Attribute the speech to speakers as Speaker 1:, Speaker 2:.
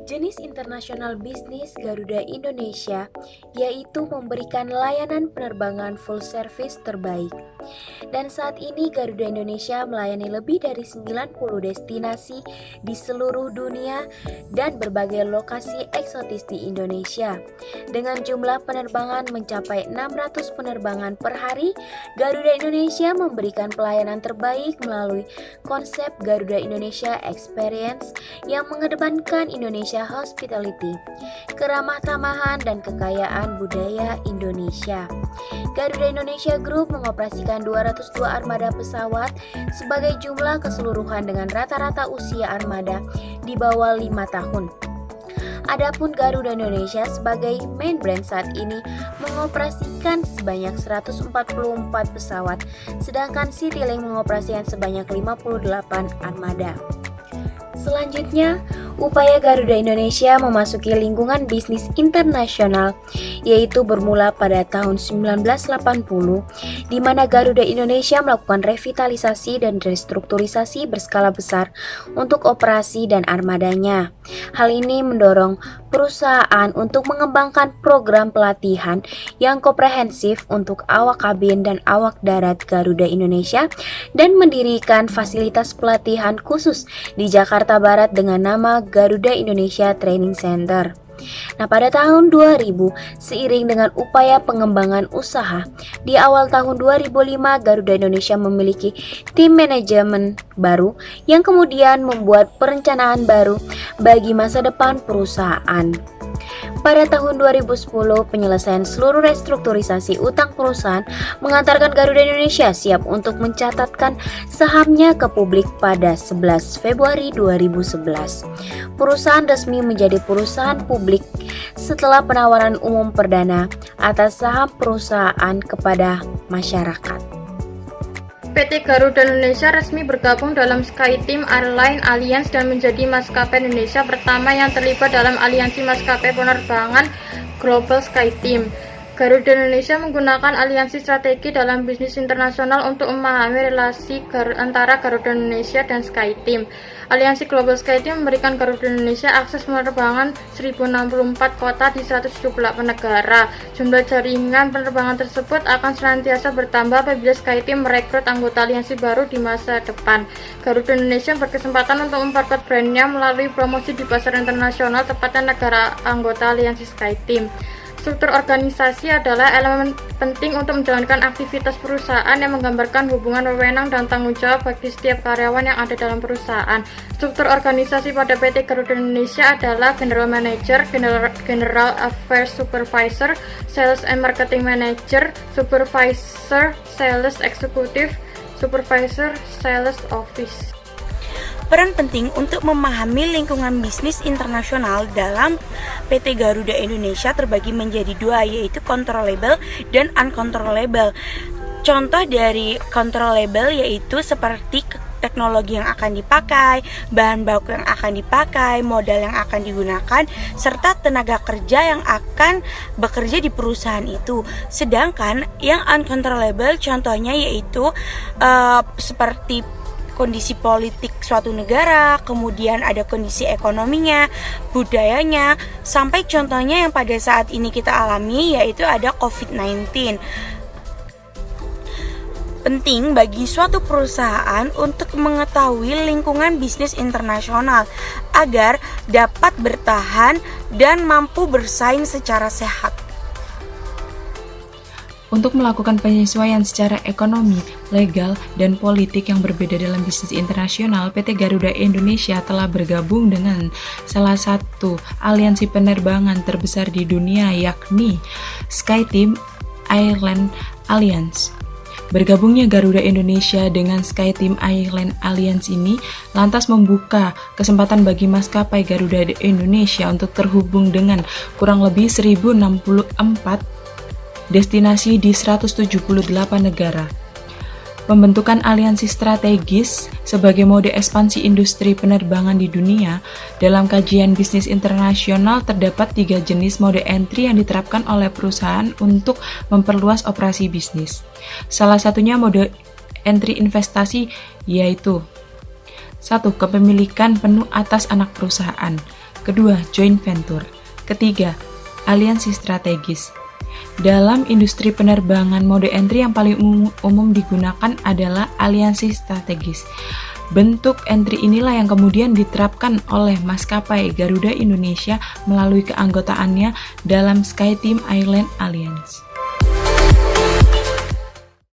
Speaker 1: jenis internasional bisnis Garuda Indonesia, yaitu memberikan layanan penerbangan full service terbaik. Dan saat ini Garuda Indonesia melayani lebih dari 90 destinasi di seluruh dunia dan berbagai lokasi eksotis di Indonesia. Dengan jumlah penerbangan mencapai 600 penerbangan per hari, Garuda Indonesia memberikan pelayanan terbaik melalui konsep Garuda Indonesia Experience yang mengedepankan Indonesia Hospitality, keramah tamahan dan kekayaan budaya Indonesia. Garuda Indonesia Group mengoperasikan 202 armada pesawat sebagai jumlah keseluruhan dengan rata-rata usia armada di bawah 5 tahun. Adapun Garuda Indonesia sebagai main brand saat ini mengoperasikan sebanyak 144 pesawat, sedangkan Citylink mengoperasikan sebanyak 58 armada. Selanjutnya, upaya Garuda Indonesia memasuki lingkungan bisnis internasional, yaitu bermula pada tahun 1980, di mana Garuda Indonesia melakukan revitalisasi dan restrukturisasi berskala besar untuk operasi dan armadanya. Hal ini mendorong perusahaan untuk mengembangkan program pelatihan yang komprehensif untuk awak kabin dan awak darat Garuda Indonesia dan mendirikan fasilitas pelatihan khusus di Jakarta Barat dengan nama Garuda Indonesia Training Center. Nah, pada tahun 2000, seiring dengan upaya pengembangan usaha, di awal tahun 2005 Garuda Indonesia memiliki tim manajemen baru yang kemudian membuat perencanaan baru bagi masa depan perusahaan. Pada tahun 2010, penyelesaian seluruh restrukturisasi utang perusahaan mengantarkan Garuda Indonesia siap untuk mencatatkan sahamnya ke publik pada 11 Februari 2011. Perusahaan resmi menjadi perusahaan publik setelah penawaran umum perdana atas saham perusahaan kepada masyarakat.
Speaker 2: PT Garuda Indonesia resmi bergabung dalam SkyTeam Airline Alliance dan menjadi maskapai Indonesia pertama yang terlibat dalam aliansi maskapai penerbangan Global SkyTeam. Garuda Indonesia menggunakan aliansi strategi dalam bisnis internasional untuk memahami relasi antara Garuda Indonesia dan SkyTeam. Aliansi Global SkyTeam memberikan Garuda Indonesia akses penerbangan 1064 kota di 178 negara. Jumlah jaringan penerbangan tersebut akan senantiasa bertambah apabila SkyTeam merekrut anggota aliansi baru di masa depan. Garuda Indonesia berkesempatan untuk memperkuat brandnya melalui promosi di pasar internasional, tepatnya negara anggota aliansi SkyTeam. Struktur organisasi adalah elemen penting untuk menjalankan aktivitas perusahaan yang menggambarkan hubungan wewenang dan tanggung jawab bagi setiap karyawan yang ada dalam perusahaan. Struktur organisasi pada PT Garuda Indonesia adalah General Manager, General Affairs Supervisor, Sales and Marketing Manager, Supervisor, Sales Executive, Supervisor, Sales Office.
Speaker 3: Peran penting untuk memahami lingkungan bisnis internasional dalam PT Garuda Indonesia terbagi menjadi dua, yaitu controllable dan uncontrollable. Contoh dari controllable yaitu seperti teknologi yang akan dipakai, bahan baku yang akan dipakai, modal yang akan digunakan, serta tenaga kerja yang akan bekerja di perusahaan itu. Sedangkan yang uncontrollable contohnya yaitu seperti kondisi politik suatu negara, kemudian ada kondisi ekonominya, budayanya, sampai contohnya yang pada saat ini kita alami yaitu ada COVID-19. Penting bagi suatu perusahaan untuk mengetahui lingkungan bisnis internasional agar dapat bertahan dan mampu bersaing secara sehat.
Speaker 4: Untuk melakukan penyesuaian secara ekonomi, legal, dan politik yang berbeda dalam bisnis internasional, PT Garuda Indonesia telah bergabung dengan salah satu aliansi penerbangan terbesar di dunia, yakni SkyTeam Airline Alliance. Bergabungnya Garuda Indonesia dengan SkyTeam Airline Alliance ini lantas membuka kesempatan bagi maskapai Garuda Indonesia untuk terhubung dengan kurang lebih 1064 destinasi di 178 negara. Pembentukan aliansi strategis sebagai mode ekspansi industri penerbangan di dunia. Dalam kajian bisnis internasional terdapat 3 jenis mode entry yang diterapkan oleh perusahaan untuk memperluas operasi bisnis. Salah satunya mode entry investasi, yaitu 1. Kepemilikan penuh atas anak perusahaan. Kedua, joint venture. Ketiga, aliansi strategis. Dalam industri penerbangan, mode entry yang paling umum digunakan adalah aliansi strategis. Bentuk entry inilah yang kemudian diterapkan oleh maskapai Garuda Indonesia melalui keanggotaannya dalam SkyTeam Airline Alliance.